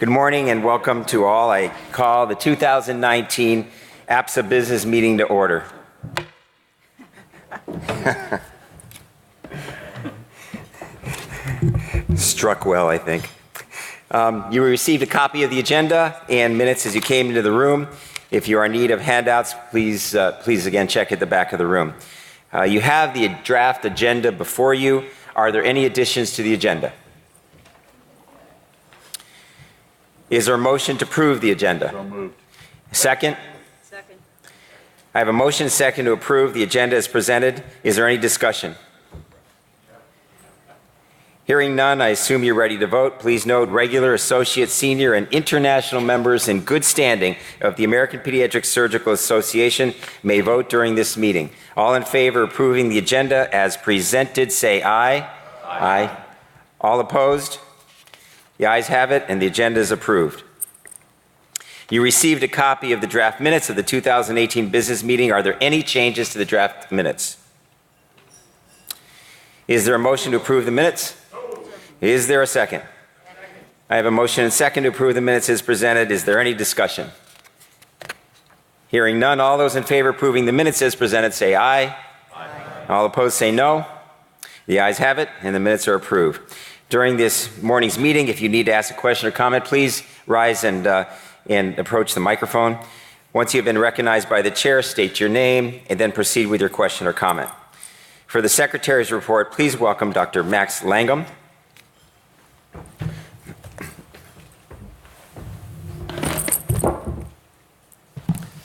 Good morning and welcome to all. I call the 2019 APSA Business Meeting to order. Struck well, I think. You received a copy of the agenda and minutes as you came into the room. If you are in need of handouts, please again check at the back of the room. You have the draft agenda before you. Are there any additions to the agenda? Is there a motion to approve the agenda? So moved. Second? Second. I have a motion and second to approve the agenda as presented. Is there any discussion? Hearing none, I assume you're ready to vote. Please note regular, associate, senior, and international members in good standing of the American Pediatric Surgical Association may vote during this meeting. All in favor of approving the agenda as presented, say aye. Aye. All opposed? The ayes have it, and the agenda is approved. You received a copy of the draft minutes of the 2018 business meeting. Are there any changes to the draft minutes? Is there a motion to approve the minutes? Is there a second? I have a motion and second to approve the minutes as presented. Is there any discussion? Hearing none, all those in favor of approving the minutes as presented say aye. Aye. All opposed say no. The ayes have it, and the minutes are approved. During this morning's meeting, if you need to ask a question or comment, please rise and approach the microphone. Once you have been recognized by the chair, state your name and then proceed with your question or comment. For the Secretary's report, please welcome Dr. Max Langham.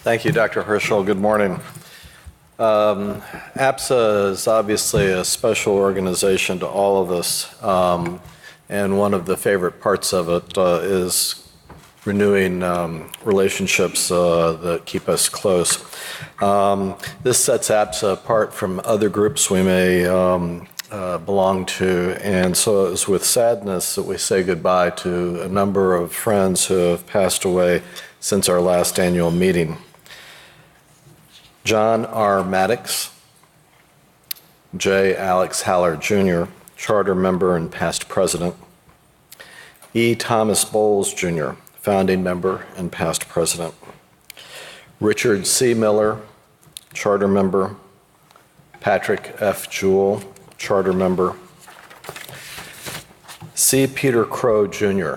Thank you, Dr. Herschel. Good morning. APSA is obviously a special organization to all of us, and one of the favorite parts of it is renewing relationships that keep us close. This sets APSA apart from other groups we may belong to, and so it was with sadness that we say goodbye to a number of friends who have passed away since our last annual meeting. John R. Maddox, J. Alex Haller Jr., charter member and past president. E. Thomas Bowles Jr., founding member and past president. Richard C. Miller, charter member. Patrick F. Jewell, charter member. C. Peter Crow Jr.,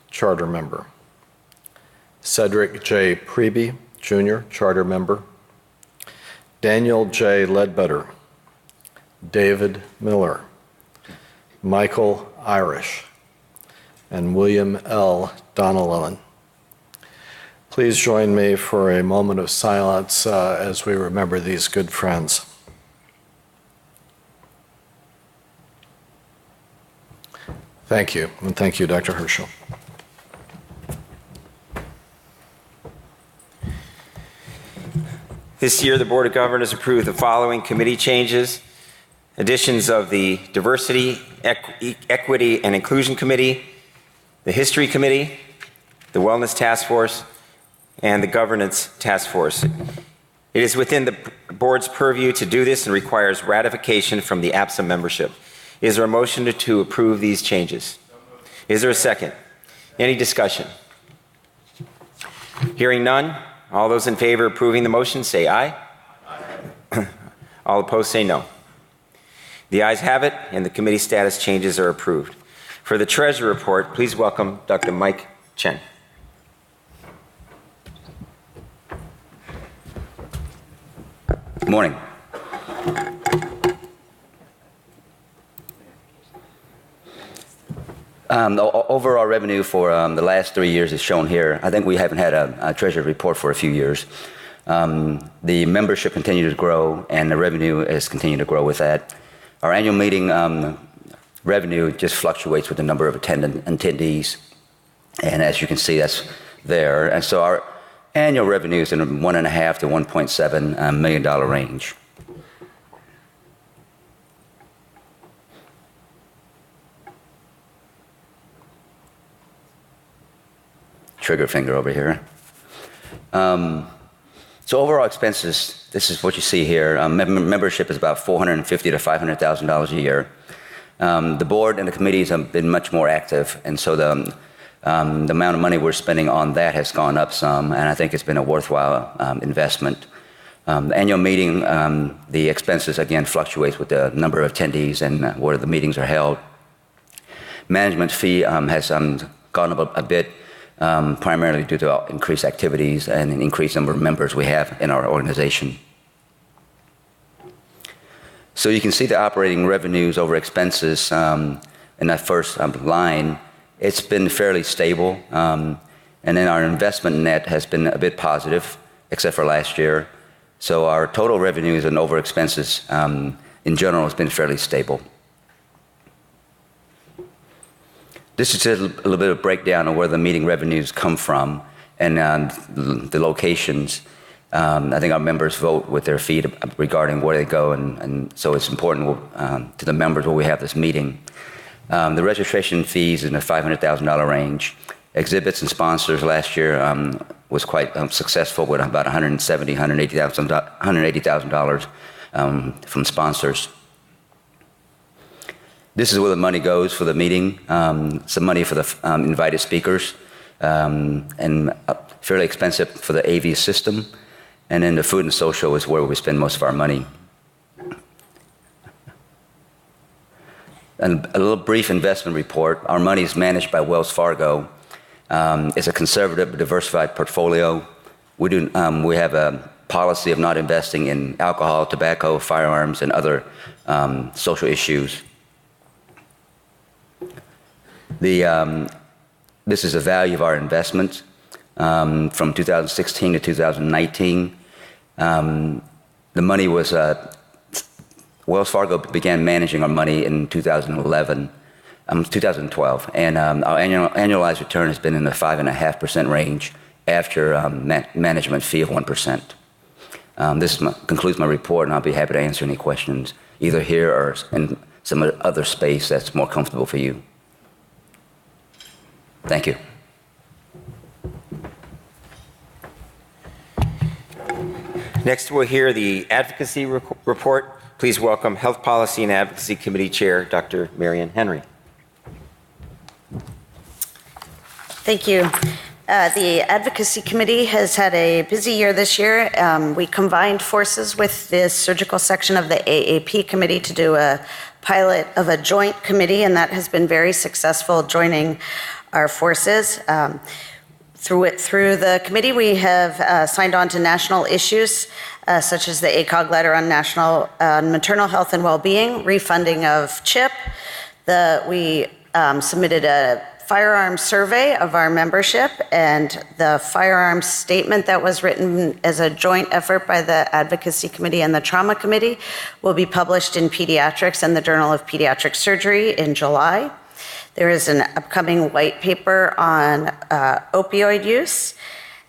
charter member. Cedric J. Preby Jr., charter member. Daniel J. Ledbetter, David Miller, Michael Irish, and William L. Donnellan. Please join me for a moment of silence as we remember these good friends. Thank you, and thank you, Dr. Herschel. This year, the Board of Governors approved the following committee changes: additions of the Diversity, Equity, and Inclusion Committee, the History Committee, the Wellness Task Force, and the Governance Task Force. It is within the Board's purview to do this and requires ratification from the APSA membership. Is there a motion to approve these changes? Is there a second? Any discussion? Hearing none, all those in favor of approving the motion say aye. Aye. All opposed say no. The ayes have it, and the committee status changes are approved. For the Treasurer report, please welcome Dr. Mike Chen. Good morning. The overall revenue for the last 3 years is shown here. I think we haven't had a Treasury report for a few years. The membership continued to grow, and the revenue has continued to grow with that. Our annual meeting revenue just fluctuates with the number of attendees, and as you can see, that's there. And so our annual revenue is in the $1.5 to $1.7 million range. Trigger finger over here. So overall expenses, this is what you see here. Membership is about $450,000 to $500,000 a year. The board and the committees have been much more active, and so the The amount of money we're spending on that has gone up some, and I think it's been a worthwhile investment. The annual meeting, the expenses again fluctuates with the number of attendees and where the meetings are held. Management fee has gone up a bit, primarily due to increased activities and an increased number of members we have in our organization. So you can see the operating revenues over expenses in that first line. It's been fairly stable, and then our investment net has been a bit positive, except for last year. So our total revenues and over expenses in general has been fairly stable. This is just a little bit of breakdown of where the meeting revenues come from and the locations. I think our members vote with their feet regarding where they go, and so it's important to the members where we have this meeting. The registration fees in the $500,000 range. Exhibits and sponsors last year was quite successful with about $180,000 from sponsors. This is where the money goes for the meeting. Some money for the invited speakers, and fairly expensive for the AV system. And then the food and social is where we spend most of our money. And a little brief investment report. Our money is managed by Wells Fargo. It's a conservative, diversified portfolio. We have a policy of not investing in alcohol, tobacco, firearms, and other social issues. This is the value of our investment from 2016 to 2019. The money was Wells Fargo began managing our money in 2012, and our annualized return has been in the 5.5% range after management fee of 1%. This concludes my report, and I'll be happy to answer any questions, either here or in some other space that's more comfortable for you. Thank you. Next, we'll hear the Advocacy Report. Please welcome Health Policy and Advocacy Committee Chair, Dr. Marion Henry. Thank you. The Advocacy Committee has had a busy year this year. We combined forces with the surgical section of the AAP Committee to do a pilot of a joint committee, and that has been very successful, joining our forces. Through the committee, we have signed on to national issues such as the ACOG letter on national maternal health and well-being, refunding of CHIP. We submitted a firearms survey of our membership, and the firearms statement that was written as a joint effort by the Advocacy Committee and the Trauma Committee will be published in Pediatrics and the Journal of Pediatric Surgery in July. There is an upcoming white paper on opioid use,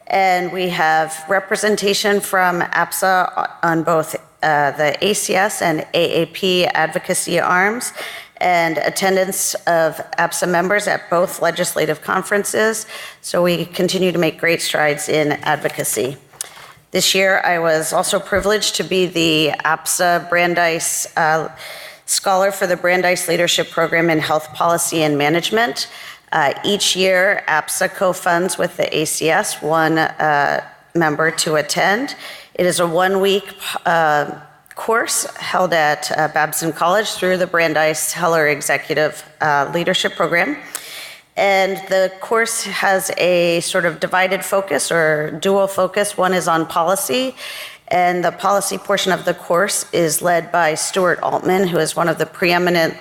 and we have representation from APSA on both the ACS and AAP advocacy arms, and attendance of APSA members at both legislative conferences. So we continue to make great strides in advocacy. This year, I was also privileged to be the APSA Brandeis Scholar for the Brandeis Leadership Program in Health Policy and Management. Each year, APSA co-funds with the ACS one member to attend. It is a one-week course held at Babson College through the Brandeis Heller Executive Leadership Program. And the course has a sort of divided focus or dual focus. One is on policy, and the policy portion of the course is led by Stuart Altman, who is one of the preeminent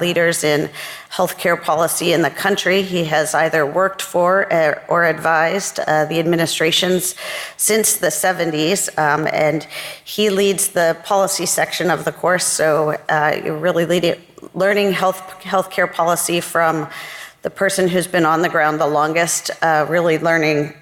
leaders in healthcare policy in the country. He has either worked for or advised the administrations since the 70s, and he leads the policy section of the course. So you're really learning healthcare policy from the person who's been on the ground the longest, really learning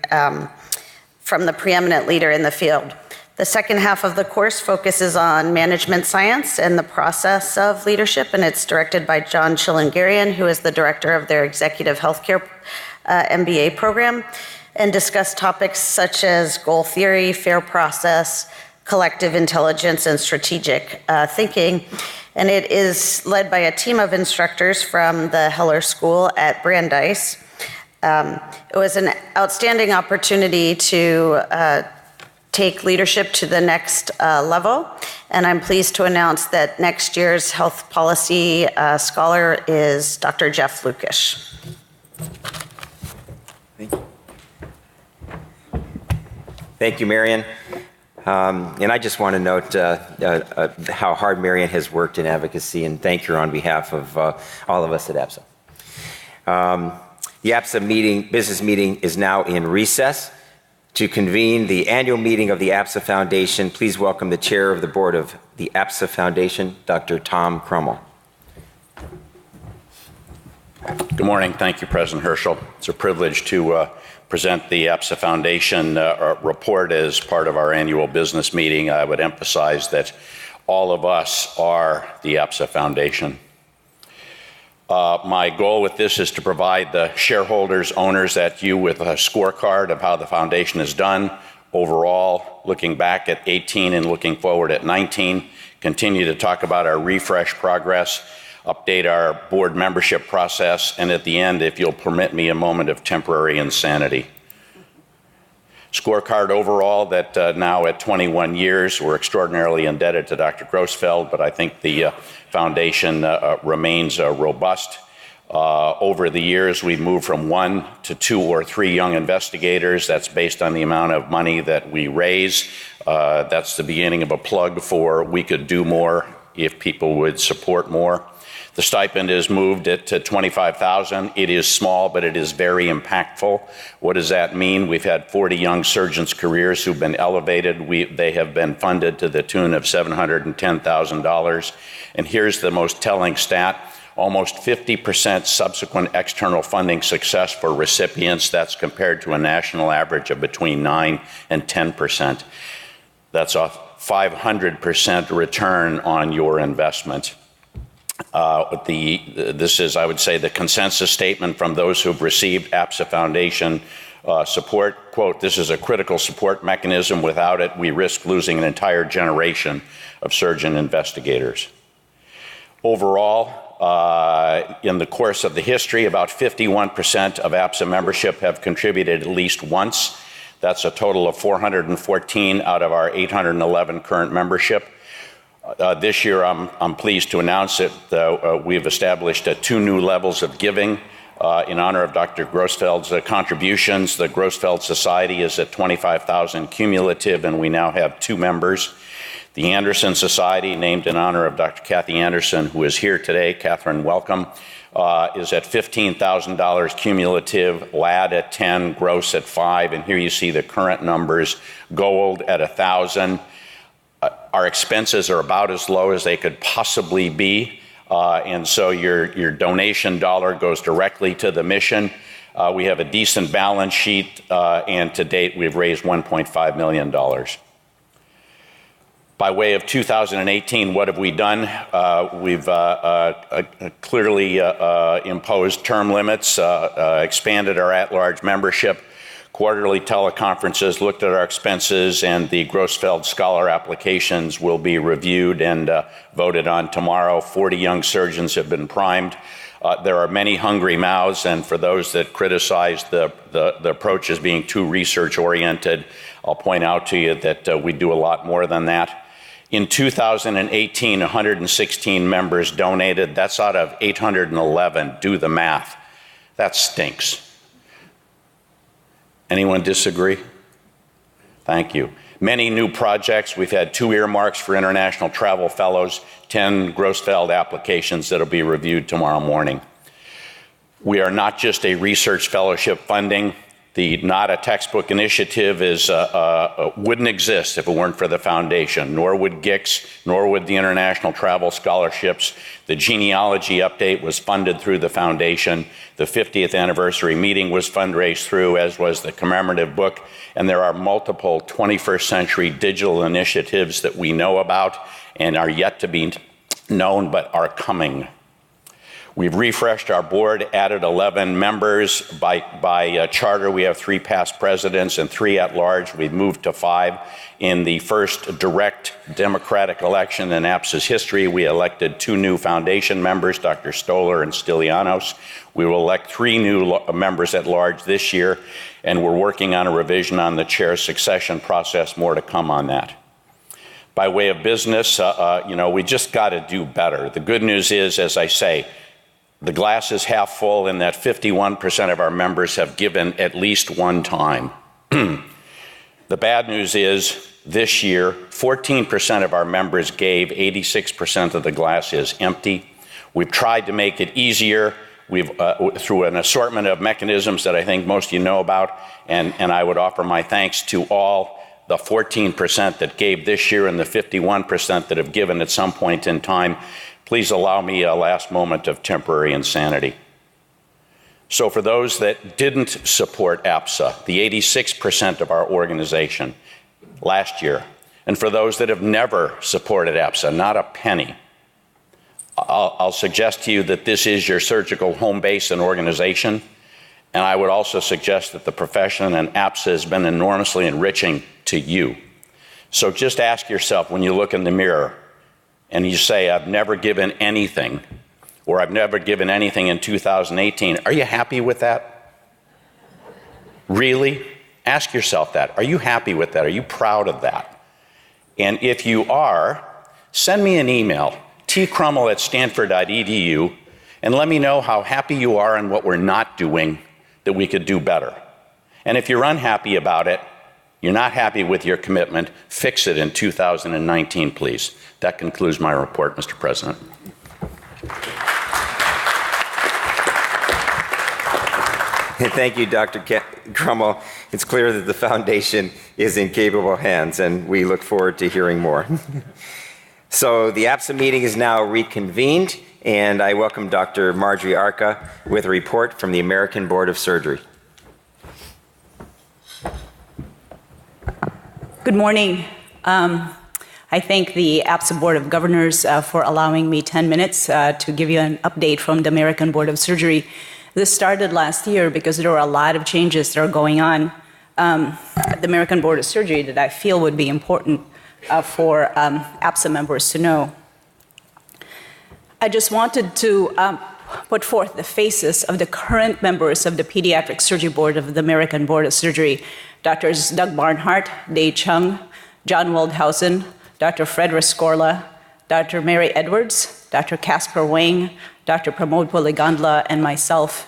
from the preeminent leader in the field. The second half of the course focuses on management science and the process of leadership, and it's directed by John Chilingarian, who is the director of their executive healthcare MBA program, and discuss topics such as goal theory, fair process, collective intelligence, and strategic thinking. And it is led by a team of instructors from the Heller School at Brandeis. It was an outstanding opportunity to take leadership to the next level, and I'm pleased to announce that next year's health policy scholar is Dr. Jeff Lukish. Thank you, Marion. And I just want to note how hard Marion has worked in advocacy, and thank her on behalf of all of us at APSA. The APSA business meeting is now in recess. To convene the annual meeting of the APSA Foundation, please welcome the chair of the board of the APSA Foundation, Dr. Tom Crummell. Good morning. Thank you, President Herschel. It's a privilege to present the APSA Foundation report as part of our annual business meeting. I would emphasize that all of us are the APSA Foundation. My goal with this is to provide the shareholders, owners at you with a scorecard of how the foundation has done overall, looking back at 18 and looking forward at 19, continue to talk about our refresh progress, update our board membership process, and at the end, if you'll permit me a moment of temporary insanity. Scorecard overall that now at 21 years, we're extraordinarily indebted to Dr. Grossfeld, but I think the foundation remains robust. Over the years, we've moved from 1 to 2 or 3 young investigators. That's based on the amount of money that we raise. That's the beginning of a plug for we could do more if people would support more. The stipend is moved to $25,000. It is small, but it is very impactful. What does that mean? We've had 40 young surgeons' careers who've been elevated. They have been funded to the tune of $710,000. And here's the most telling stat. Almost 50% subsequent external funding success for recipients. That's compared to a national average of between 9 and 10%. That's a 500% return on your investment. This is, I would say, the consensus statement from those who've received APSA Foundation support. Quote, "This is a critical support mechanism. Without it, we risk losing an entire generation of surgeon investigators." Overall, in the course of the history, about 51% of APSA membership have contributed at least once. That's a total of 414 out of our 811 current membership. This year, I'm pleased to announce that we've established 2 new levels of giving in honor of Dr. Grossfeld's contributions. The Grossfeld Society is at $25,000 cumulative, and we now have 2 members. The Anderson Society, named in honor of Dr. Kathy Anderson, who is here today, Catherine, welcome, is at $15,000 cumulative, LAD at 10, Gross at 5, and here you see the current numbers, Gold at 1,000. Our expenses are about as low as they could possibly be, and so your donation dollar goes directly to the mission. We have a decent balance sheet, and to date, we've raised $1.5 million. By way of 2018, what have we done? We've clearly imposed term limits, expanded our at-large membership, quarterly teleconferences, looked at our expenses, and the Grossfeld Scholar applications will be reviewed and voted on tomorrow. 40 young surgeons have been primed. There are many hungry mouths, and for those that criticize the approach as being too research-oriented, I'll point out to you that we do a lot more than that. In 2018, 116 members donated. That's out of 811. Do the math. That stinks. Anyone disagree? Thank you. Many new projects. We've had 2 earmarks for international travel fellows, 10 Grossfeld applications that'll be reviewed tomorrow morning. We are not just a research fellowship funding. The Not a Textbook initiative wouldn't exist if it weren't for the foundation, nor would GICS, nor would the international travel scholarships. The genealogy update was funded through the foundation. The 50th anniversary meeting was fundraised through, as was the commemorative book. And there are multiple 21st century digital initiatives that we know about and are yet to be known, but are coming. We've refreshed our board, added 11 members. By charter, we have 3 past presidents and 3 at large. We've moved to 5. In the first direct democratic election in APSA's history, we elected 2 new foundation members, Dr. Stoller and Stylianos. We will elect 3 new members at large this year, and we're working on a revision on the chair's succession process. More to come on that. By way of business, we just got to do better. The good news is, as I say, the glass is half full in that 51% of our members have given at least one time. The bad news is this year, 14% of our members gave, 86% of the glass is empty. We've tried to make it easier. We've through an assortment of mechanisms that I think most of you know about, and I would offer my thanks to all the 14% that gave this year and the 51% that have given at some point in time. Please allow me a last moment of temporary insanity. So for those that didn't support APSA, the 86% of our organization last year, and for those that have never supported APSA, not a penny, I'll suggest to you that this is your surgical home base and organization, and I would also suggest that the profession and APSA has been enormously enriching to you. So just ask yourself when you look in the mirror and you say, I've never given anything, or I've never given anything in 2018, are you happy with that? Really? Ask yourself that. Are you happy with that? Are you proud of that? And if you are, send me an email, tcrummel@stanford.edu, and let me know how happy you are and what we're not doing that we could do better. And if you're unhappy about it, you're not happy with your commitment, fix it in 2019, please. That concludes my report, Mr. President. Thank you, Dr. Crummel. It's clear that the foundation is in capable hands, and we look forward to hearing more. So the APSA meeting is now reconvened, and I welcome Dr. Marjorie Arca with a report from the American Board of Surgery. Good morning. I thank the APSA Board of Governors for allowing me 10 minutes to give you an update from the American Board of Surgery. This started last year because there are a lot of changes that are going on at the American Board of Surgery that I feel would be important for APSA members to know. I just wanted to put forth the faces of the current members of the Pediatric Surgery Board of the American Board of Surgery, Drs. Doug Barnhart, Day Chung, John Waldhausen, Dr. Frederick Skorla, Dr. Mary Edwards, Dr. Casper Wang, Dr. Pramod Puligandla, and myself.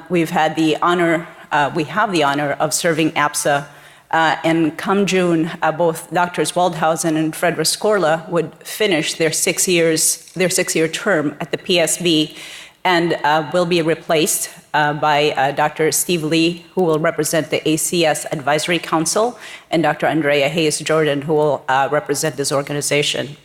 We have the honor of serving APSA, and come June, both Drs. Waldhausen and Frederick Skorla would finish their 6-year term at the PSB, and will be replaced by Dr. Steve Lee, who will represent the ACS Advisory Council, and Dr. Andrea Hayes Jordan, who will represent this organization.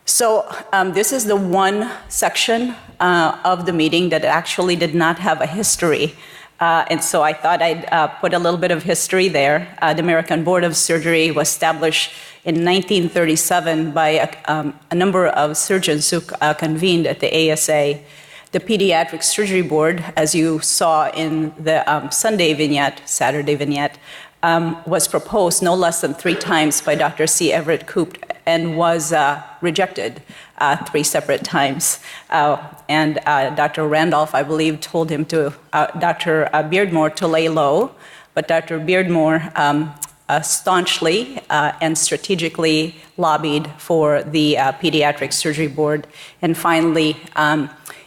So this is the one section of the meeting that actually did not have a history. And so I thought I'd put a little bit of history there. The American Board of Surgery was established in 1937 by a number of surgeons who convened at the ASA. The Pediatric Surgery Board, as you saw in the Saturday vignette, was proposed no less than 3 times by Dr. C. Everett Koop and was rejected 3 separate times. And Dr. Randolph, I believe, told him to, Dr. Beardmore to lay low, but Dr. Beardmore staunchly and strategically lobbied for the Pediatric Surgery Board, and finally,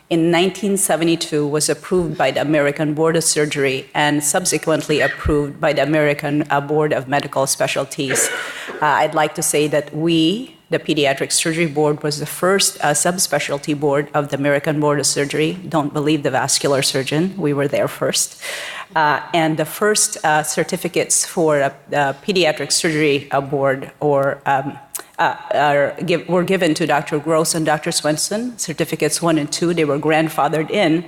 in 1972 was approved by the American Board of Surgery and subsequently approved by the American Board of Medical Specialties. I'd like to say that we, the Pediatric Surgery Board, was the first subspecialty board of the American Board of Surgery. Don't believe the vascular surgeon, we were there first. And the first certificates for the Pediatric Surgery Board were given to Dr. Gross and Dr. Swenson, certificates 1 and 2. They were grandfathered in.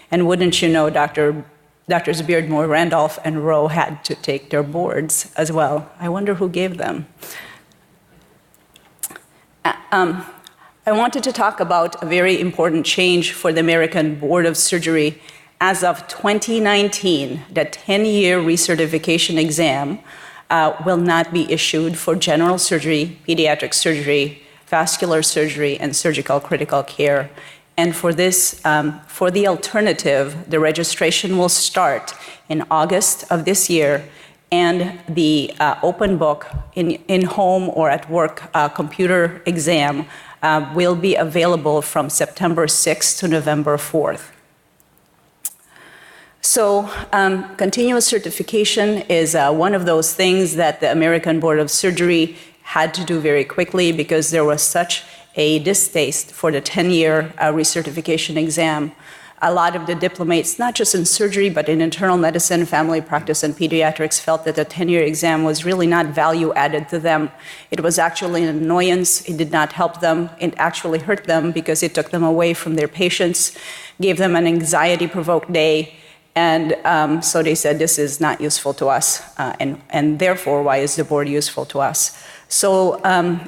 And wouldn't you know, Drs. Beardmore, Randolph, and Rowe had to take their boards as well. I wonder who gave them. I wanted to talk about a very important change for the American Board of Surgery. As of 2019, the 10-year recertification exam will not be issued for general surgery, pediatric surgery, vascular surgery, and surgical critical care. And for this, for the alternative, the registration will start in August of this year, and the open book in home or at work computer exam will be available from September 6th to November 4th. So continuous certification is one of those things that the American Board of Surgery had to do very quickly because there was such a distaste for the 10-year recertification exam. A lot of the diplomates, not just in surgery, but in internal medicine, family practice, and pediatrics, felt that the 10-year exam was really not value added to them. It was actually an annoyance. It did not help them. It actually hurt them because it took them away from their patients, gave them an anxiety-provoked day, and so they said, this is not useful to us, and therefore, why is the board useful to us? So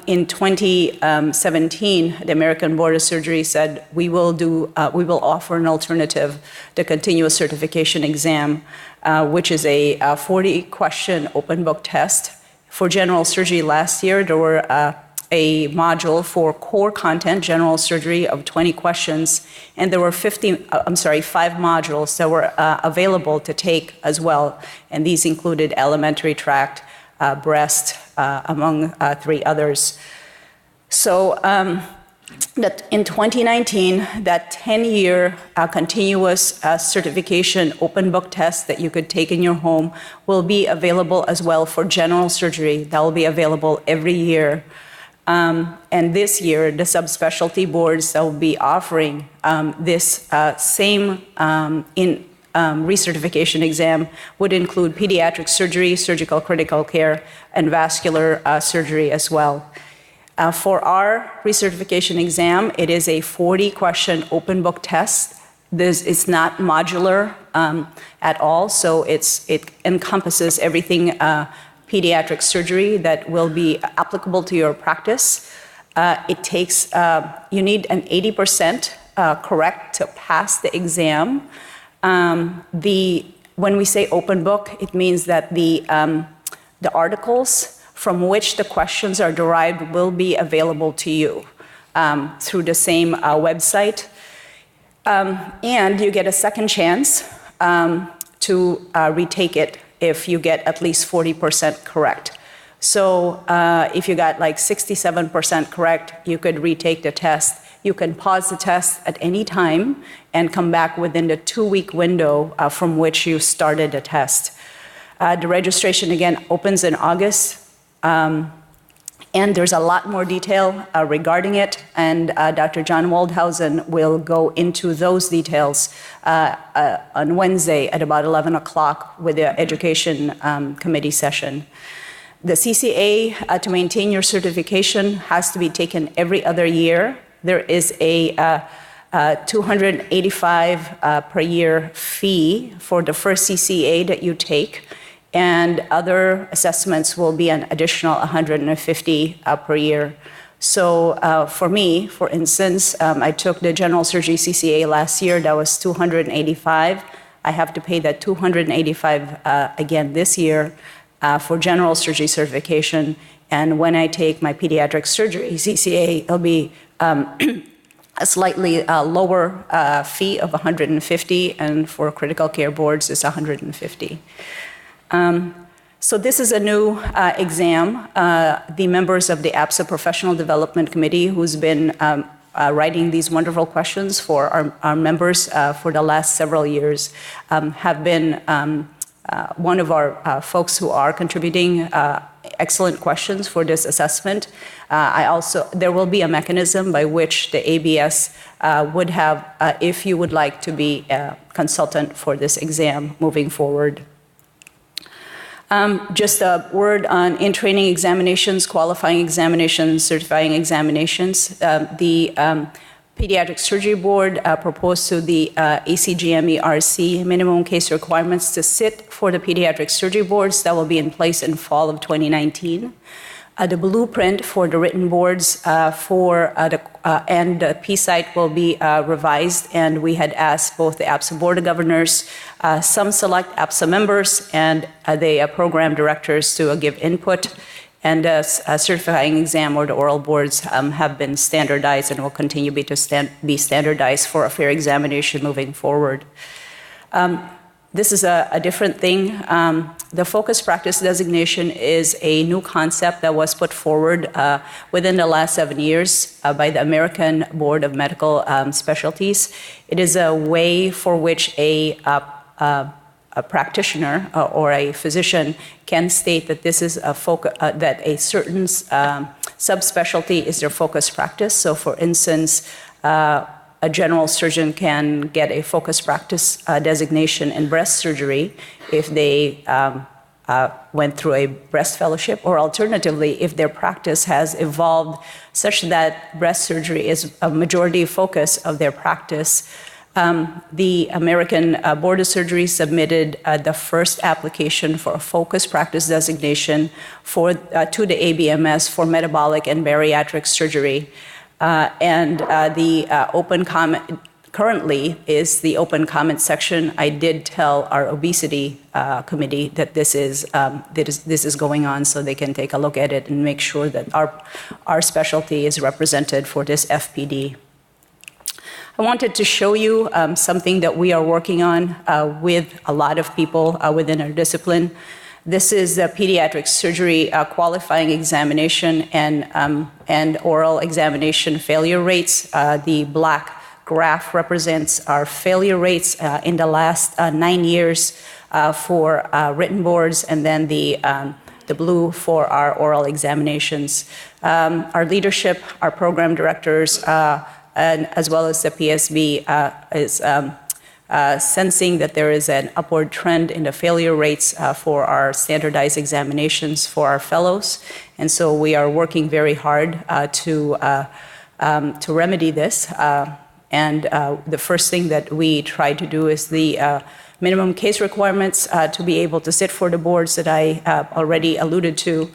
in 2017, the American Board of Surgery said, we will offer an alternative, the continuous certification exam, which is a 40-question open book test. For general surgery last year, there were a module for core content, general surgery, of 20 questions, and there were 5 modules that were available to take as well, and these included elementary tract, breast, among 3 others. So that in 2019, that 10-year continuous certification open book test that you could take in your home will be available as well for general surgery. That will be available every year. And this year, the subspecialty boards that will be offering this same recertification exam would include pediatric surgery, surgical critical care, and vascular surgery as well. For our recertification exam, it is a 40-question open book test. This is not modular at all, so it encompasses everything pediatric surgery that will be applicable to your practice. It takes, you need an 80% correct to pass the exam. When we say open book, it means that the articles from which the questions are derived will be available to you through the same website. And you get a second chance to retake it if you get at least 40% correct. So if you got like 67% correct, you could retake the test. You can pause the test at any time and come back within the 2-week window from which you started the test. The registration, again, opens in August. And there's a lot more detail regarding it, and Dr. John Waldhausen will go into those details on Wednesday at about 11 o'clock with the Education Committee session. The CCA, to maintain your certification, has to be taken every other year. There is a $285 per year fee for the first CCA that you take, and other assessments will be an additional $150 per year. So for me, for instance, I took the general surgery CCA last year. That was $285. I have to pay that $285 again this year for general surgery certification. And when I take my pediatric surgery CCA, it'll be a slightly lower fee of $150, and for critical care boards, it's $150. So this is a new exam. The members of the APSA Professional Development Committee, who's been writing these wonderful questions for our members for the last several years, have been one of our folks who are contributing excellent questions for this assessment. There will be a mechanism by which the ABS would have, if you would like to be a consultant for this exam moving forward. Just a word on in-training examinations, qualifying examinations, certifying examinations. The Pediatric Surgery Board proposed to the ACGME-RC minimum case requirements to sit for the pediatric surgery boards that will be in place in fall of 2019. The blueprint for the written boards and the P site will be revised, and we had asked both the APSA Board of Governors, some select APSA members, and the program directors to give input. And a certifying exam or the oral boards have been standardized and will continue be standardized for a fair examination moving forward. This is a different thing. The focus practice designation is a new concept that was put forward within the last 7 years by the American Board of Medical Specialties. It is a way for which a practitioner or a physician can state that this is that a certain subspecialty is their focus practice. So, for instance, a general surgeon can get a focus practice designation in breast surgery if they went through a breast fellowship, or alternatively, if their practice has evolved such that breast surgery is a majority focus of their practice. The American Board of Surgery submitted the first application for a focus practice designation to the ABMS for metabolic and bariatric surgery. The open comment currently is the open comment section. I did tell our obesity committee that this is going on, so they can take a look at it and make sure that our specialty is represented for this FPD. I wanted to show you something that we are working on with a lot of people within our discipline. This is the pediatric surgery qualifying examination and oral examination failure rates. The black graph represents our failure rates in the last 9 years for written boards, and then the blue for our oral examinations. Our leadership, our program directors, and as well as the PSB is sensing that there is an upward trend in the failure rates for our standardized examinations for our fellows. And so we are working very hard to remedy this. The first thing that we try to do is the minimum case requirements to be able to sit for the boards that I already alluded to.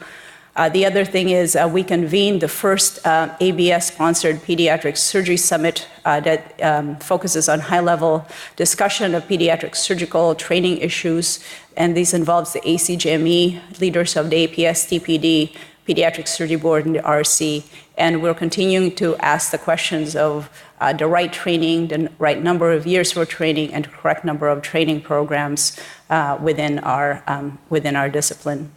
The other thing is we convened the first ABS-sponsored Pediatric Surgery Summit that focuses on high-level discussion of pediatric surgical training issues, and this involves the ACGME, leaders of the APS, TPD, Pediatric Surgery Board, and the RC, and we're continuing to ask the questions of the right training, the right number of years for training, and the correct number of training programs within our discipline.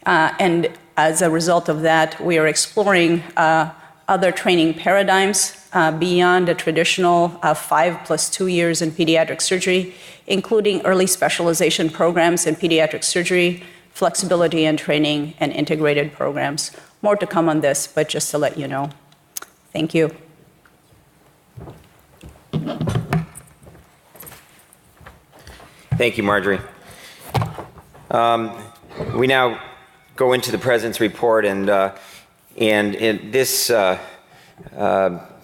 And as a result of that, we are exploring other training paradigms beyond the traditional 5+2 years in pediatric surgery, including early specialization programs in pediatric surgery, flexibility in training, and integrated programs. More to come on this, but just to let you know. Thank you. Thank you, Marjorie. We now go into the President's report, and in this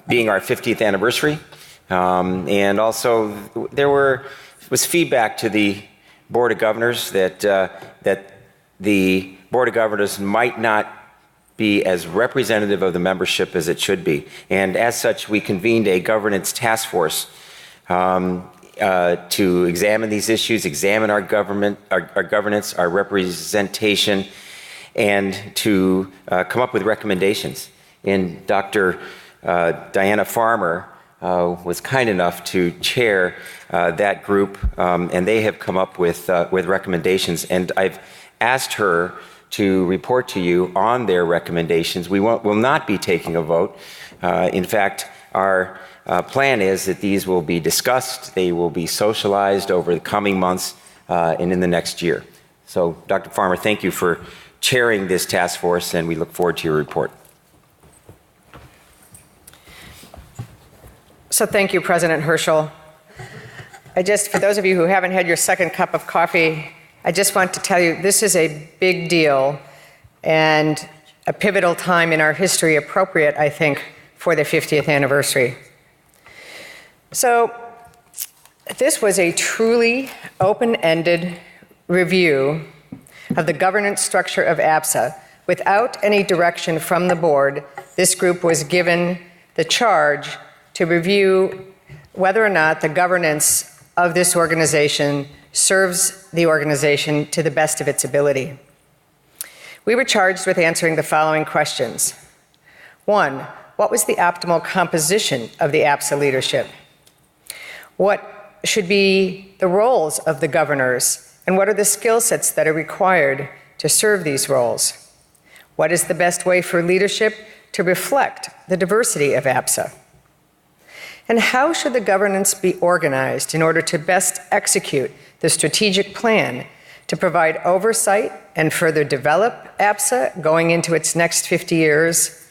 being our 50th anniversary, and also there was feedback to the Board of Governors that the Board of Governors might not be as representative of the membership as it should be, and as such, we convened a governance task force to examine these issues, examine our governance, our representation, and to come up with recommendations. And Dr. Diana Farmer was kind enough to chair that group, and they have come up with recommendations. And I've asked her to report to you on their recommendations. We will not be taking a vote. In fact, our plan is that these will be discussed, they will be socialized over the coming months and in the next year. So, Dr. Farmer, thank you for chairing this task force, and we look forward to your report. So thank you, President Herschel. For those of you who haven't had your second cup of coffee, I just want to tell you this is a big deal and a pivotal time in our history, appropriate, I think, for the 50th anniversary. So this was a truly open-ended review of the governance structure of APSA without any direction from the board, this group was given the charge to review whether or not the governance of this organization serves the organization to the best of its ability. We were charged with answering the following questions. 1, what was the optimal composition of the APSA leadership? What should be the roles of the governors, and what are the skill sets that are required to serve these roles? What is the best way for leadership to reflect the diversity of APSA? And how should the governance be organized in order to best execute the strategic plan to provide oversight and further develop APSA going into its next 50 years,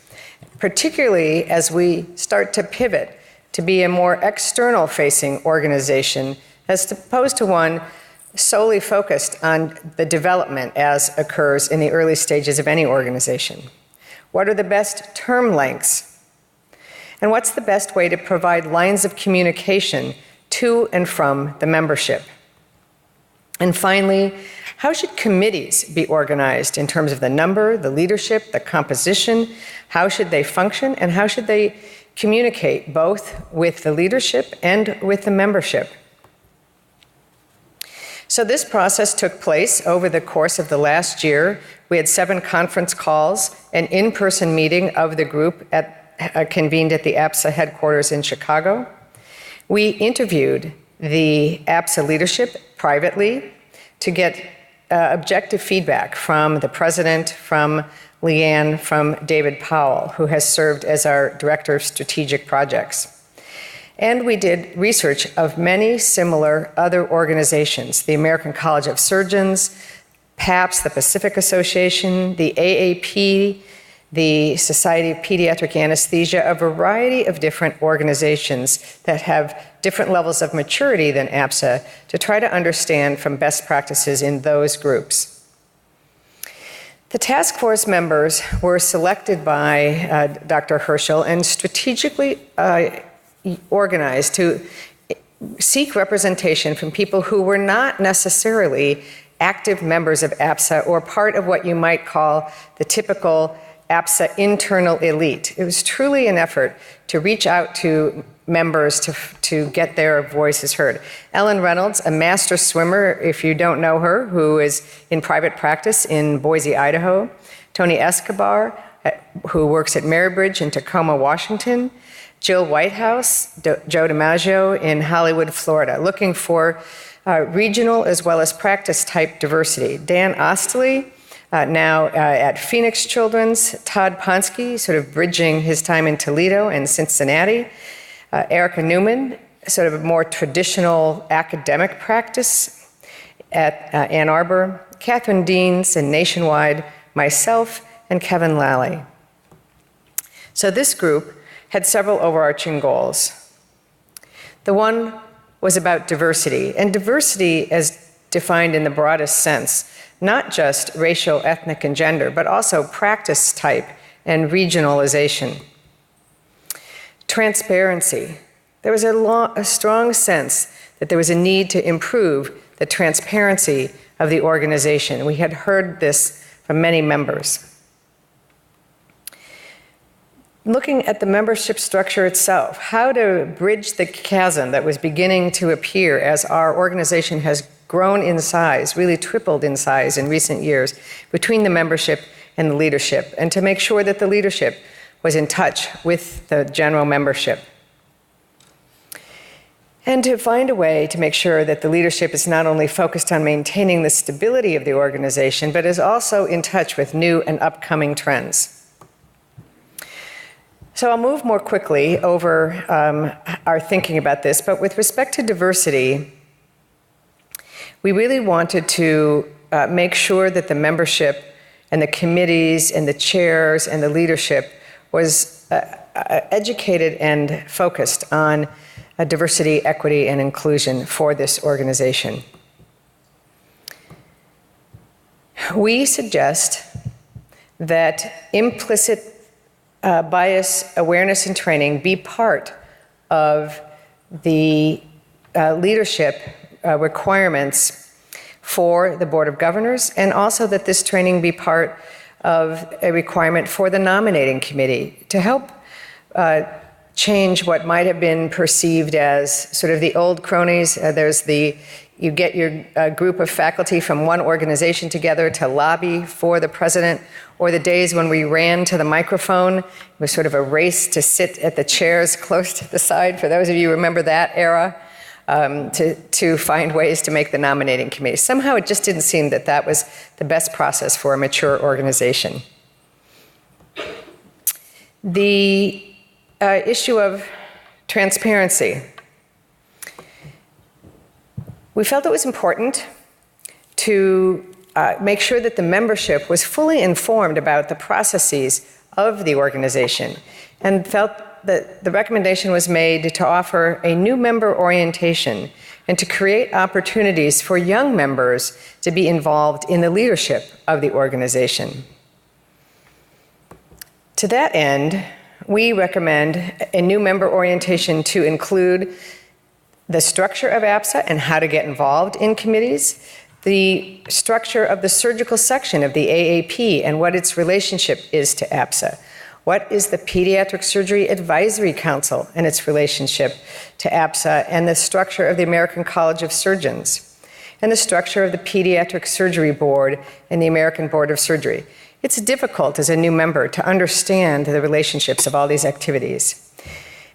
particularly as we start to pivot to be a more external-facing organization as opposed to one solely focused on the development as occurs in the early stages of any organization? What are the best term lengths? And what's the best way to provide lines of communication to and from the membership? And finally, how should committees be organized in terms of the number, the leadership, the composition? How should they function, and how should they communicate both with the leadership and with the membership? So this process took place over the course of the last year. We had 7 conference calls, an in-person meeting of the group convened at the APSA headquarters in Chicago. We interviewed the APSA leadership privately to get objective feedback from the president, from Leanne, from David Powell, who has served as our Director of Strategic Projects. And we did research of many similar other organizations, the American College of Surgeons, PAPS, the Pacific Association, the AAP, the Society of Pediatric Anesthesia, a variety of different organizations that have different levels of maturity than APSA to try to understand from best practices in those groups. The task force members were selected by Dr. Herschel and strategically organized to seek representation from people who were not necessarily active members of APSA or part of what you might call the typical APSA internal elite. It was truly an effort to reach out to members to get their voices heard. Ellen Reynolds, a master swimmer, if you don't know her, who is in private practice in Boise, Idaho. Tony Escobar, who works at Marybridge in Tacoma, Washington. Jill Whitehouse, Joe DiMaggio in Hollywood, Florida, looking for regional as well as practice type diversity. Dan Ostley, now at Phoenix Children's, Todd Ponsky, sort of bridging his time in Toledo and Cincinnati, Erica Newman, sort of a more traditional academic practice at Ann Arbor, Catherine Deans and Nationwide, myself, and Kevin Lally. So this group had several overarching goals. The one was about diversity, and diversity as defined in the broadest sense, not just racial, ethnic, and gender, but also practice type and regionalization. Transparency. There was a strong sense that there was a need to improve the transparency of the organization. We had heard this from many members. Looking at the membership structure itself, how to bridge the chasm that was beginning to appear as our organization has grown in size, really tripled in size in recent years, between the membership and the leadership, and to make sure that the leadership was in touch with the general membership. And to find a way to make sure that the leadership is not only focused on maintaining the stability of the organization, but is also in touch with new and upcoming trends. So I'll move more quickly over our thinking about this, but with respect to diversity, we really wanted to make sure that the membership and the committees and the chairs and the leadership was educated and focused on diversity, equity, and inclusion for this organization. We suggest that implicit bias awareness and training be part of the leadership requirements for the Board of Governors, and also that this training be part of a requirement for the nominating committee to help change what might have been perceived as sort of the old cronies. You get your group of faculty from one organization together to lobby for the president, or the days when we ran to the microphone. It was sort of a race to sit at the chairs close to the side, for those of you who remember that era, to find ways to make the nominating committee. Somehow it just didn't seem that that was the best process for a mature organization. The issue of transparency. We felt it was important to make sure that the membership was fully informed about the processes of the organization, and felt that the recommendation was made to offer a new member orientation and to create opportunities for young members to be involved in the leadership of the organization. To that end, we recommend a new member orientation to include the structure of APSA and how to get involved in committees, the structure of the surgical section of the AAP and what its relationship is to APSA. What is the Pediatric Surgery Advisory Council and its relationship to APSA, and the structure of the American College of Surgeons, and the structure of the Pediatric Surgery Board and the American Board of Surgery. It's difficult as a new member to understand the relationships of all these activities.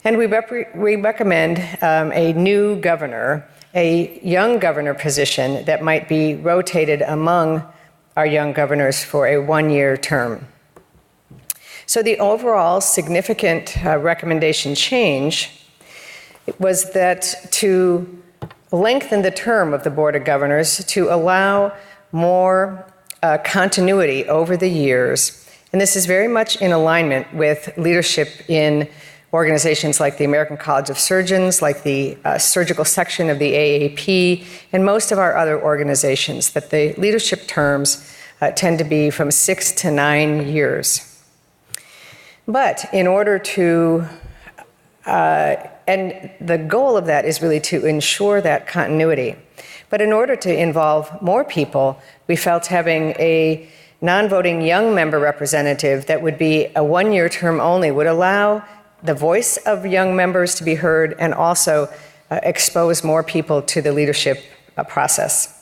And we recommend a new governor, a young governor position that might be rotated among our young governors for a one-year term. So the overall significant recommendation change was that to lengthen the term of the Board of Governors to allow more continuity over the years. And this is very much in alignment with leadership in organizations like the American College of Surgeons, like the surgical section of the AAP, and most of our other organizations, that the leadership terms tend to be from 6 to 9 years. But in order to, and the goal of that is really to ensure that continuity. But in order to involve more people, we felt having a non-voting young member representative that would be a one-year term only would allow the voice of young members to be heard and also expose more people to the leadership process.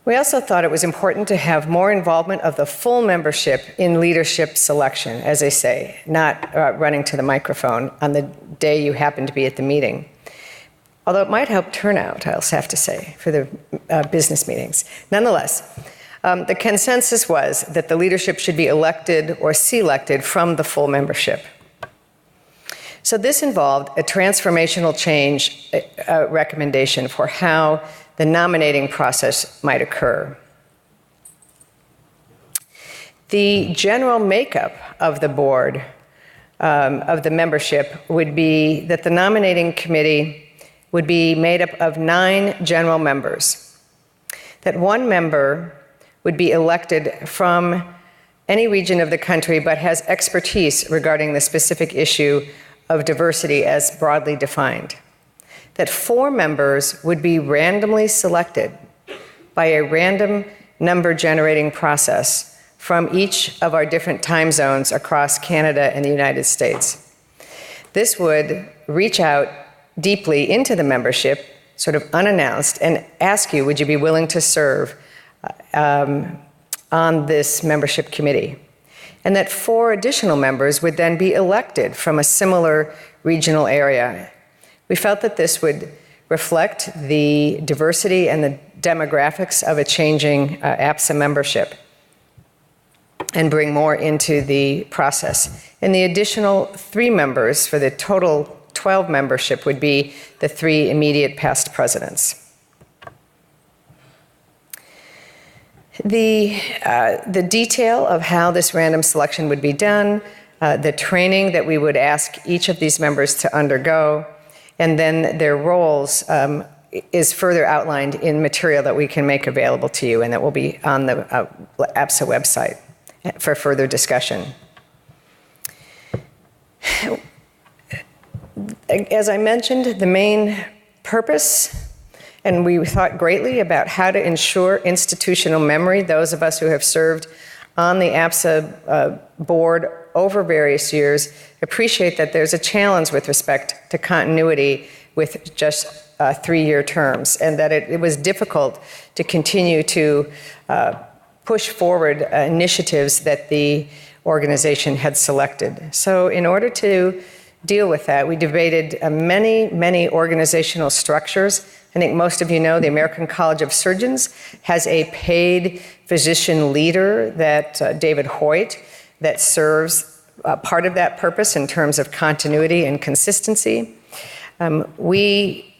We also thought it was important to have more involvement of the full membership in leadership selection, as I say, not running to the microphone on the day you happen to be at the meeting. Although it might help turnout, I'll have to say, for the business meetings. Nonetheless, the consensus was that the leadership should be elected or selected from the full membership. So this involved a transformational change recommendation for how the nominating process might occur. The general makeup of the board, of the membership, would be that the nominating committee would be made up of 9 general members, that one member would be elected from any region of the country but has expertise regarding the specific issue of diversity as broadly defined, that 4 members would be randomly selected by a random number generating process from each of our different time zones across Canada and the United States. This would reach out deeply into the membership, sort of unannounced, and ask you, would you be willing to serve on this membership committee? And that 4 additional members would then be elected from a similar regional area. We felt that this would reflect the diversity and the demographics of a changing APSA membership and bring more into the process. And the additional 3 members for the total 12 membership would be the 3 immediate past presidents. The detail of how this random selection would be done, the training that we would ask each of these members to undergo, and then their roles is further outlined in material that we can make available to you and that will be on the APSA website for further discussion. As I mentioned, the main purpose and we thought greatly about how to ensure institutional memory. Those of us who have served on the APSA board over various years appreciate that there's a challenge with respect to continuity with just 3-year terms, and that it was difficult to continue to push forward initiatives that the organization had selected. So in order to deal with that, we debated many organizational structures. I think most of you know the American College of Surgeons has a paid physician leader, that David Hoyt, that serves part of that purpose in terms of continuity and consistency. We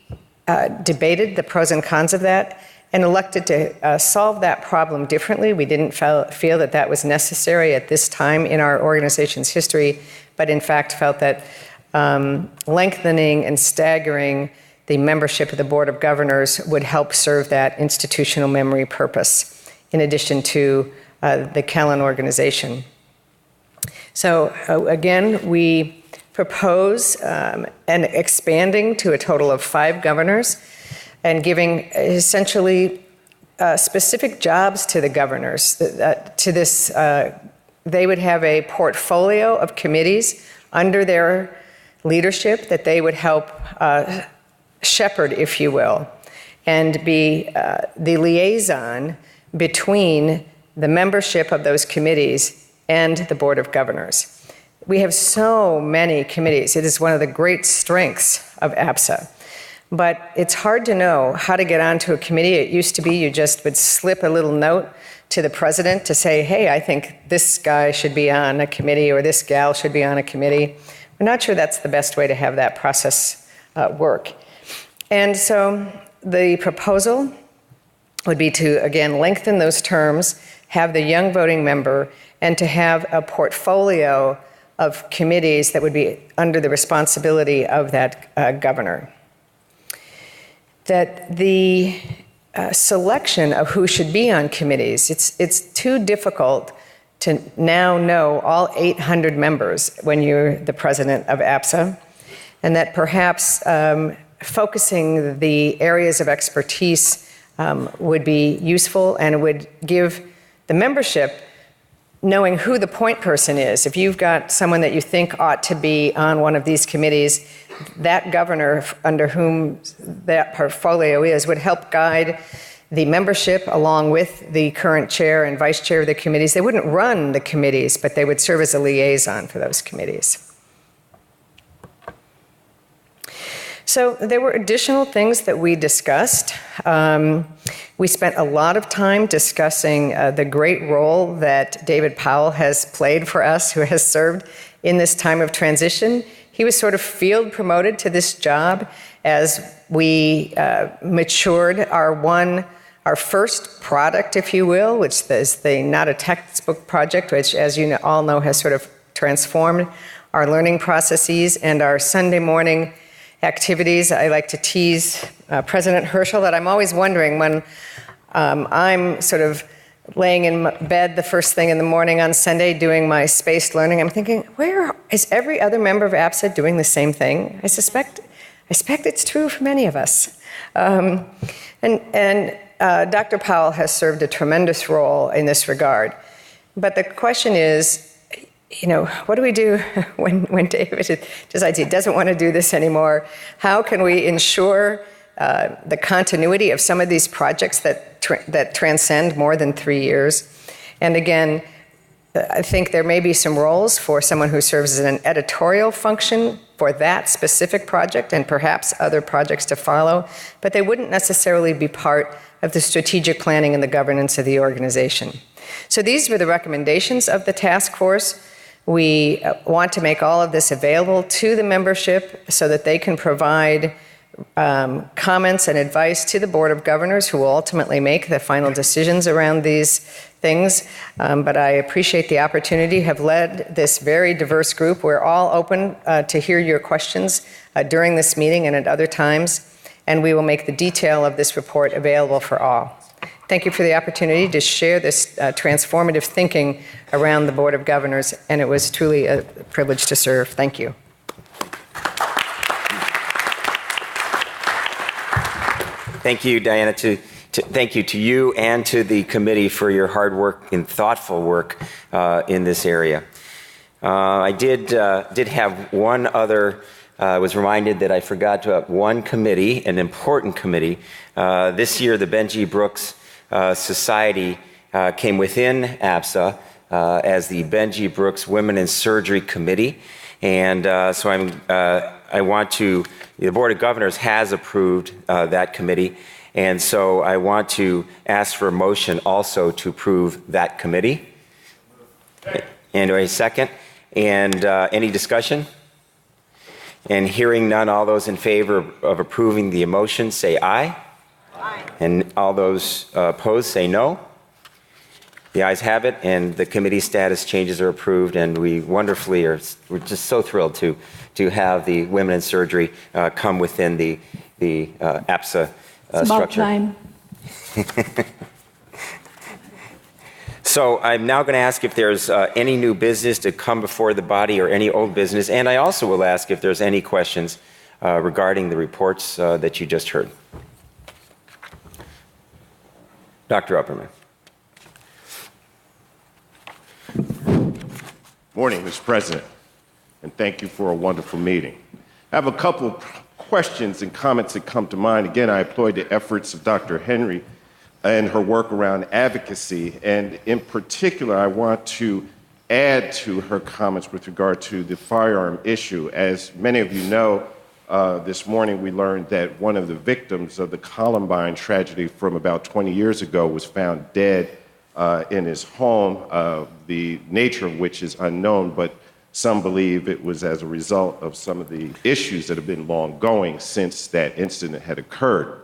debated the pros and cons of that and elected to solve that problem differently. We didn't feel that that was necessary at this time in our organization's history, but in fact felt that lengthening and staggering the membership of the Board of Governors would help serve that institutional memory purpose, in addition to the Callan organization. So again, we propose and expanding to a total of 5 governors and giving essentially specific jobs to the governors. To this, they would have a portfolio of committees under their leadership that they would help shepherd, if you will, and be the liaison between the membership of those committees and the Board of Governors. We have so many committees. It is one of the great strengths of APSA. But it's hard to know how to get onto a committee. It used to be you just would slip a little note to the president to say, hey, I think this guy should be on a committee or this gal should be on a committee. We're not sure that's the best way to have that process work. And so the proposal would be to, again, lengthen those terms, have the young voting member, and to have a portfolio of committees that would be under the responsibility of that governor. That the selection of who should be on committees, it's too difficult to now know all 800 members when you're the president of APSA, and that perhaps focusing the areas of expertise would be useful and would give the membership knowing who the point person is. If you've got someone that you think ought to be on one of these committees, that governor under whom that portfolio is would help guide the membership along with the current chair and vice chair of the committees. They wouldn't run the committees, but they would serve as a liaison for those committees. So there were additional things that we discussed. We spent a lot of time discussing the great role that David Powell has played for us, who has served in this time of transition. He was sort of field promoted to this job as we matured our first product, if you will, which is the Not a Textbook project, which, as you all know, has sort of transformed our learning processes and our Sunday morning activities. I like to tease President Herschel that I'm always wondering when I'm sort of laying in bed the first thing in the morning on Sunday doing my spaced learning, I'm thinking, where is every other member of APSA doing the same thing? I suspect it's true for many of us. Dr. Powell has served a tremendous role in this regard. But the question is, you know, what do we do when David decides he doesn't want to do this anymore? How can we ensure the continuity of some of these projects that transcend more than 3 years? And again, I think there may be some roles for someone who serves as an editorial function for that specific project and perhaps other projects to follow, but they wouldn't necessarily be part of the strategic planning and the governance of the organization. So these were the recommendations of the task force. We want to make all of this available to the membership so that they can provide comments and advice to the Board of Governors, who will ultimately make the final decisions around these things. But I appreciate the opportunity to have led this very diverse group. We're all open to hear your questions during this meeting and at other times, and we will make the detail of this report available for all. Thank you for the opportunity to share this transformative thinking around the Board of Governors, and it was truly a privilege to serve. Thank you. Thank you, Diana. Thank you to you and to the committee for your hard work and thoughtful work in this area. I did have one other. I was reminded that I forgot to have one committee, an important committee. This year, the Benji Brooks Society came within APSA as the Benji Brooks Women in Surgery Committee. And so the Board of Governors has approved that committee. And so I want to ask for a motion also to approve that committee. And do I second? And any discussion? And hearing none, all those in favor of approving the motion say aye. Aye. And all those opposed say no. The ayes have it, and the committee status changes are approved, and we're just so thrilled to have the women in surgery come within the APSA It's about structure. time. So I'm now going to ask if there's any new business to come before the body or any old business, and I also will ask if there's any questions regarding the reports that you just heard. Dr. Upperman. Morning, Mr. President, and thank you for a wonderful meeting. I have a couple of questions and comments that come to mind. Again, I applaud the efforts of Dr. Henry and her work around advocacy, and in particular, I want to add to her comments with regard to the firearm issue. As many of you know, this morning we learned that one of the victims of the Columbine tragedy from about 20 years ago was found dead in his home, the nature of which is unknown, but some believe it was as a result of some of the issues that have been long going since that incident had occurred.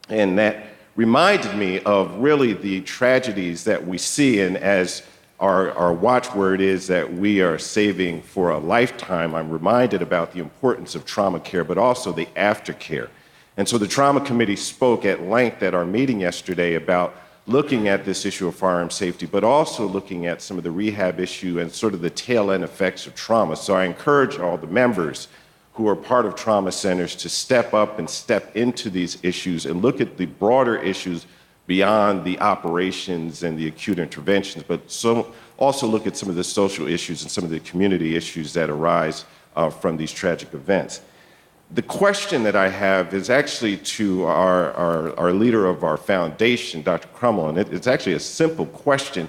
And that reminded me of really the tragedies that we see, and as our watchword is that we are saving for a lifetime, I'm reminded about the importance of trauma care, but also the aftercare. And so the Trauma Committee spoke at length at our meeting yesterday about looking at this issue of firearm safety, but also looking at some of the rehab issue and sort of the tail end effects of trauma. So I encourage all the members who are part of trauma centers to step up and step into these issues and look at the broader issues beyond the operations and the acute interventions, but also look at some of the social issues and some of the community issues that arise from these tragic events. The question that I have is actually to our leader of our foundation, Dr. Crummell, and it's actually a simple question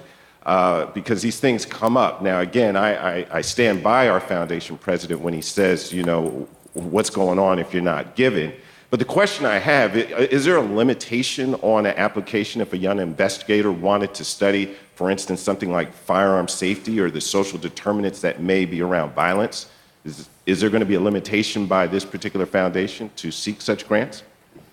because these things come up. Now, again, I stand by our foundation president when he says, you know, what's going on if you're not giving. But the question I have, is there a limitation on an application if a young investigator wanted to study, for instance, something like firearm safety or the social determinants that may be around violence? Is there going to be a limitation by this particular foundation to seek such grants?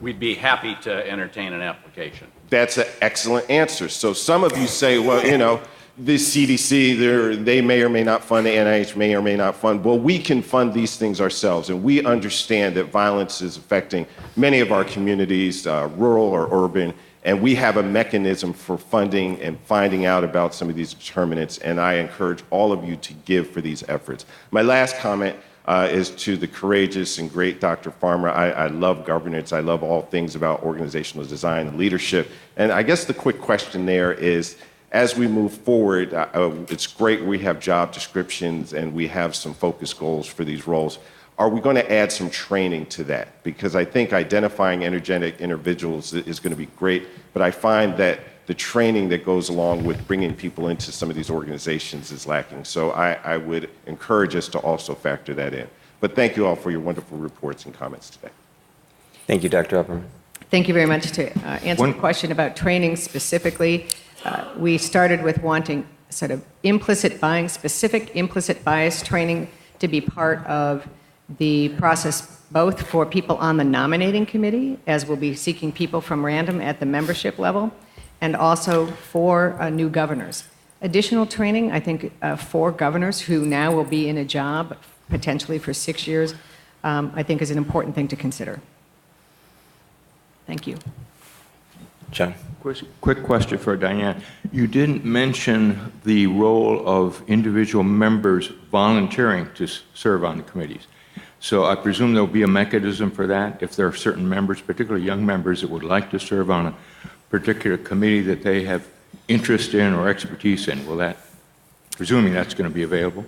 We'd be happy to entertain an application. That's an excellent answer. So some of you say, well, you know, the CDC, they may or may not fund, the NIH may or may not fund. Well, we can fund these things ourselves, and we understand that violence is affecting many of our communities, rural or urban, and we have a mechanism for funding and finding out about some of these determinants, and I encourage all of you to give for these efforts. My last comment is to the courageous and great Dr. Farmer. I love governance. I love all things about organizational design and leadership. And I guess the quick question there is, as we move forward, it's great we have job descriptions and we have some focus goals for these roles. Are we going to add some training to that? Because I think identifying energetic individuals is going to be great, but I find that the training that goes along with bringing people into some of these organizations is lacking. So I would encourage us to also factor that in. But thank you all for your wonderful reports and comments today. Thank you, Dr. Upperman. Thank you very much. To answer the question about training specifically, we started with wanting sort of implicit buying, specific implicit bias training to be part of the process, both for people on the nominating committee, as we'll be seeking people from random at the membership level, and also for new governors. Additional training, I think, for governors who now will be in a job potentially for 6 years, I think is an important thing to consider. Thank you. John. Quick question for Diane. You didn't mention the role of individual members volunteering to serve on the committees. So I presume there'll be a mechanism for that if there are certain members, particularly young members, that would like to serve on a particular committee that they have interest in or expertise in. Will that, presuming that's going to be available?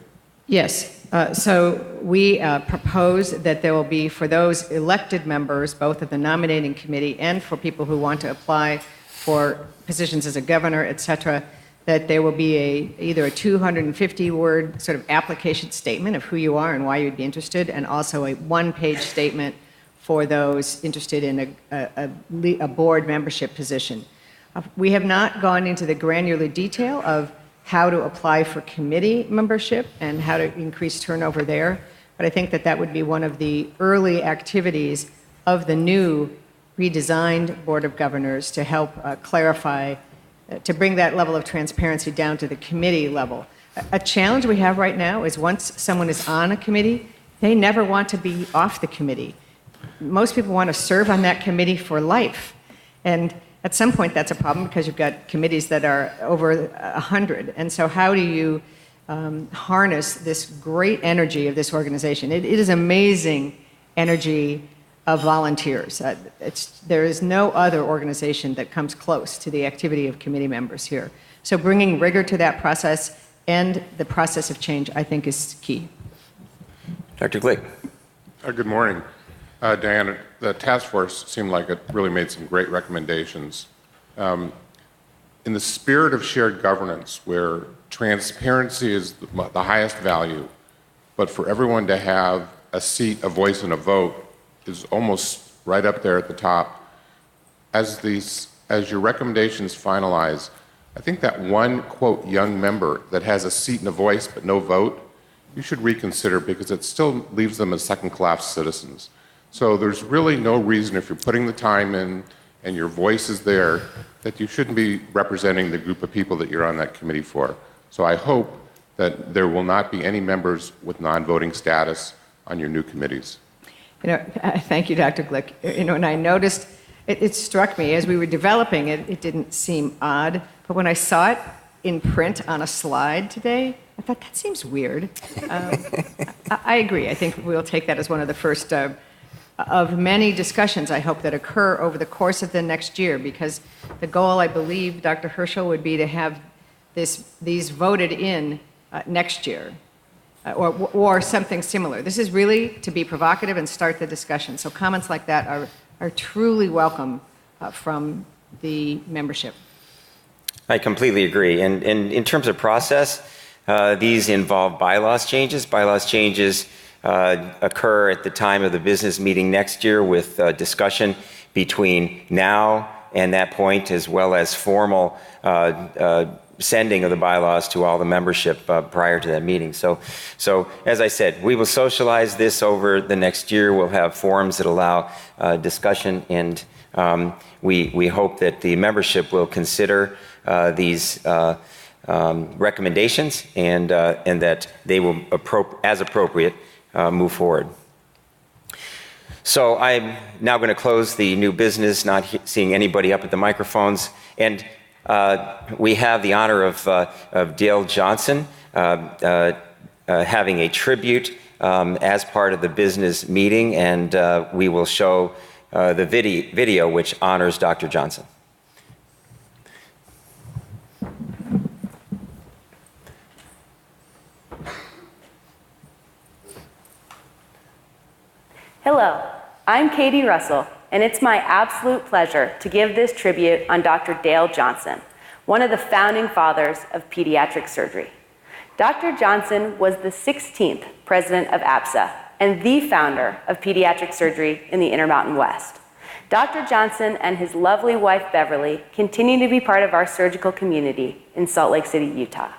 Yes. So we propose that there will be, for those elected members, both of the nominating committee and for people who want to apply for positions as a governor, et cetera, that there will be either a 250-word sort of application statement of who you are and why you'd be interested, and also a one-page statement for those interested in a board membership position. We have not gone into the granular detail of how to apply for committee membership and how to increase turnover there, but I think that that would be one of the early activities of the new redesigned Board of Governors to help clarify, to bring that level of transparency down to the committee level. A challenge we have right now is once someone is on a committee, they never want to be off the committee. Most people want to serve on that committee for life. And at some point, that's a problem because you've got committees that are over 100. And so how do you harness this great energy of this organization? It is amazing energy of volunteers. There is no other organization that comes close to the activity of committee members here. So bringing rigor to that process and the process of change, I think, is key. Dr. Glick. Good morning. Diana, the task force seemed like it really made some great recommendations. In the spirit of shared governance, where transparency is the highest value, but for everyone to have a seat, a voice, and a vote is almost right up there at the top. As your recommendations finalize, I think that one, quote, young member that has a seat and a voice but no vote, you should reconsider because it still leaves them as second-class citizens. So there's really no reason, if you're putting the time in and your voice is there, that you shouldn't be representing the group of people that you're on that committee for. So I hope that there will not be any members with non-voting status on your new committees. Thank you, Dr. Glick. And I noticed, it struck me as we were developing it, it didn't seem odd, but when I saw it in print on a slide today, I thought, that seems weird. I agree. I think we'll take that as one of the first of many discussions, I hope, that occur over the course of the next year, because the goal, I believe, Dr. Herschel, would be to have these voted in next year, or something similar. This is really to be provocative and start the discussion. So comments like that are truly welcome from the membership. I completely agree. And in terms of process, these involve bylaws changes. Bylaws changes occur at the time of the business meeting next year with discussion between now and that point, as well as formal sending of the bylaws to all the membership prior to that meeting. So as I said, we will socialize this over the next year. We'll have forums that allow discussion, and we hope that the membership will consider these recommendations and that they will, as appropriate, move forward. So I'm now going to close the new business, not seeing anybody up at the microphones. And we have the honor of Dale Johnson having a tribute as part of the business meeting, and we will show the video which honors Dr. Johnson. Hello, I'm Katie Russell, and it's my absolute pleasure to give this tribute on Dr. Dale Johnson, one of the founding fathers of pediatric surgery. Dr. Johnson was the 16th president of APSA and the founder of pediatric surgery in the Intermountain West. Dr. Johnson and his lovely wife, Beverly, continue to be part of our surgical community in Salt Lake City, Utah.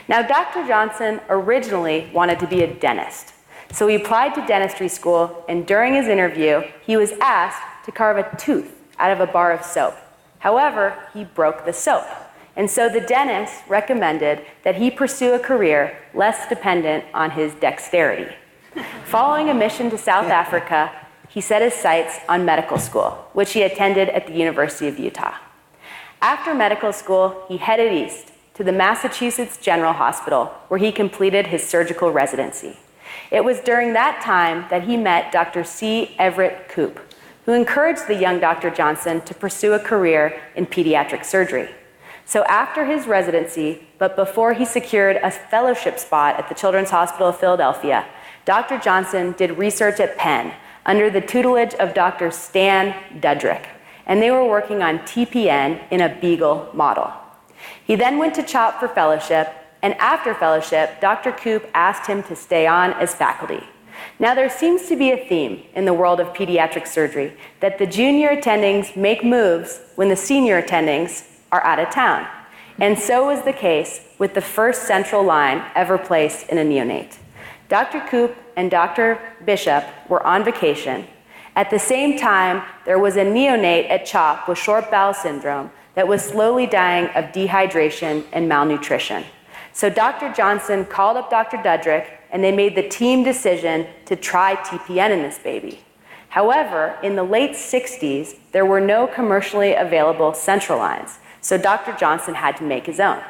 Now, Dr. Johnson originally wanted to be a dentist. So he applied to dentistry school, and during his interview, he was asked to carve a tooth out of a bar of soap. However, he broke the soap, and so the dentist recommended that he pursue a career less dependent on his dexterity. Following a mission to South Africa, he set his sights on medical school, which he attended at the University of Utah. After medical school, he headed east to the Massachusetts General Hospital, where he completed his surgical residency. It was during that time that he met Dr. C. Everett Koop, who encouraged the young Dr. Johnson to pursue a career in pediatric surgery. So after his residency, but before he secured a fellowship spot at the Children's Hospital of Philadelphia, Dr. Johnson did research at Penn under the tutelage of Dr. Stan Dudrick, and they were working on TPN in a Beagle model. He then went to CHOP for fellowship, and after fellowship, Dr. Koop asked him to stay on as faculty. Now, there seems to be a theme in the world of pediatric surgery that the junior attendings make moves when the senior attendings are out of town. And so was the case with the first central line ever placed in a neonate. Dr. Koop and Dr. Bishop were on vacation. At the same time, there was a neonate at CHOP with short bowel syndrome that was slowly dying of dehydration and malnutrition. So Dr. Johnson called up Dr. Dudrick, and they made the team decision to try TPN in this baby. However, in the late 60s, there were no commercially available central lines, so Dr. Johnson had to make his own.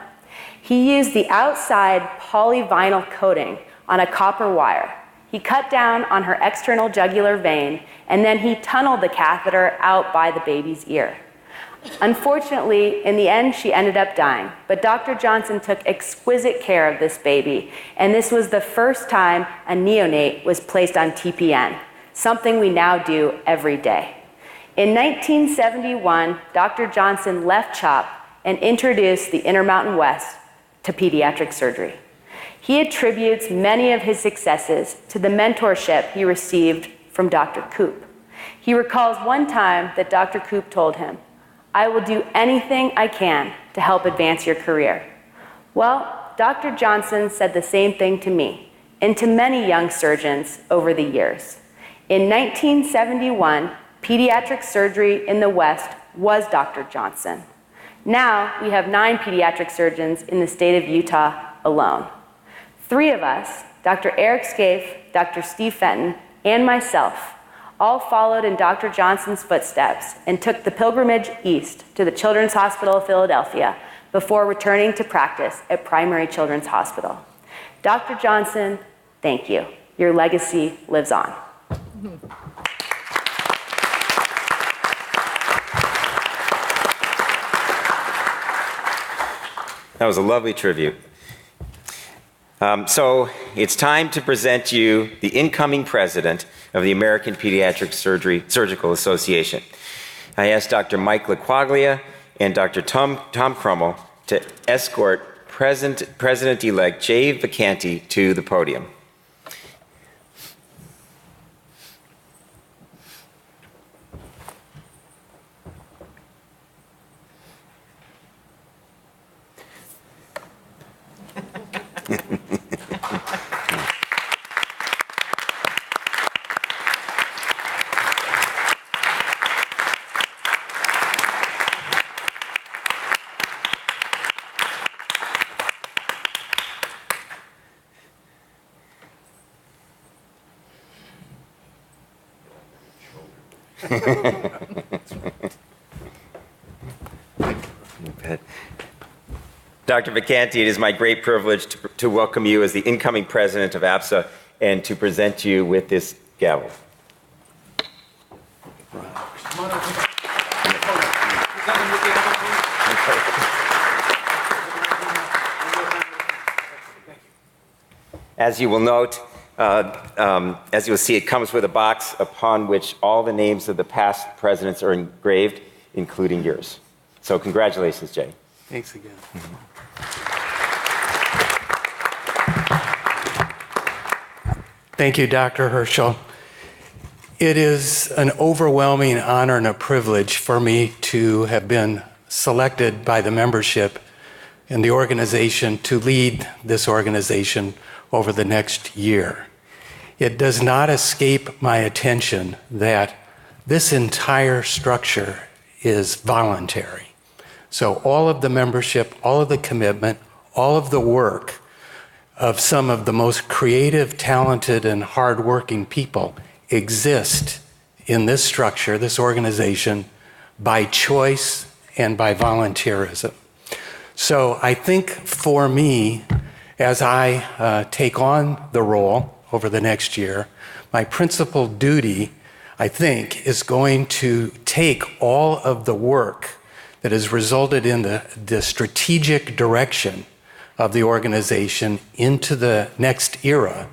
He used the outside polyvinyl coating on a copper wire. He cut down on her external jugular vein, and then he tunneled the catheter out by the baby's ear. Unfortunately, in the end, she ended up dying, but Dr. Johnson took exquisite care of this baby, and this was the first time a neonate was placed on TPN, something we now do every day. In 1971, Dr. Johnson left CHOP and introduced the Intermountain West to pediatric surgery. He attributes many of his successes to the mentorship he received from Dr. Koop. He recalls one time that Dr. Koop told him, "I will do anything I can to help advance your career." Well, Dr. Johnson said the same thing to me and to many young surgeons over the years. In 1971, pediatric surgery in the West was Dr. Johnson. Now we have 9 pediatric surgeons in the state of Utah alone. 3 of us, Dr. Eric Scaife, Dr. Steve Fenton, and myself, all followed in Dr. Johnson's footsteps and took the pilgrimage east to the Children's Hospital of Philadelphia before returning to practice at Primary Children's Hospital. Dr. Johnson, thank you. Your legacy lives on. That was a lovely tribute. So it's time to present you the incoming president of the American Pediatric Surgical Association. I asked Dr. Mike LaQuaglia and Dr. Tom Crummell to escort President-elect Jay Vacanti to the podium. Dr. Vacanti, it is my great privilege to welcome you as the incoming president of APSA and to present you with this gavel. As you will note, as you will see, it comes with a box upon which all the names of the past presidents are engraved, including yours. So congratulations, Jay. Thanks again. Thank you, Dr. Herschel. It is an overwhelming honor and a privilege for me to have been selected by the membership in the organization to lead this organization over the next year. It does not escape my attention that this entire structure is voluntary. So all of the membership, all of the commitment, all of the work of some of the most creative, talented, and hardworking people exist in this structure, this organization, by choice and by volunteerism. So I think for me, as I take on the role over the next year, my principal duty, I think, is going to take all of the work that has resulted in the strategic direction of the organization into the next era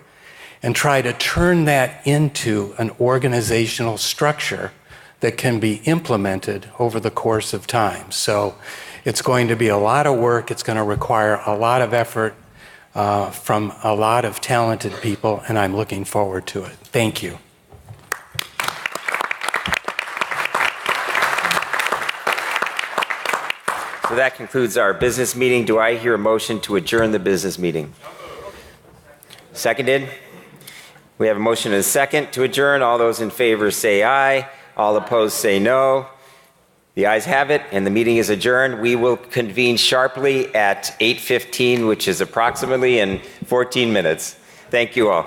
and try to turn that into an organizational structure that can be implemented over the course of time. So it's going to be a lot of work. It's going to require a lot of effort from a lot of talented people, and I'm looking forward to it. Thank you. So that concludes our business meeting. Do I hear a motion to adjourn the business meeting? Seconded? We have a motion and a second to adjourn. All those in favor say aye. All opposed say no. The ayes have it, and the meeting is adjourned. We will convene sharply at 8:15, which is approximately in 14 minutes. Thank you all.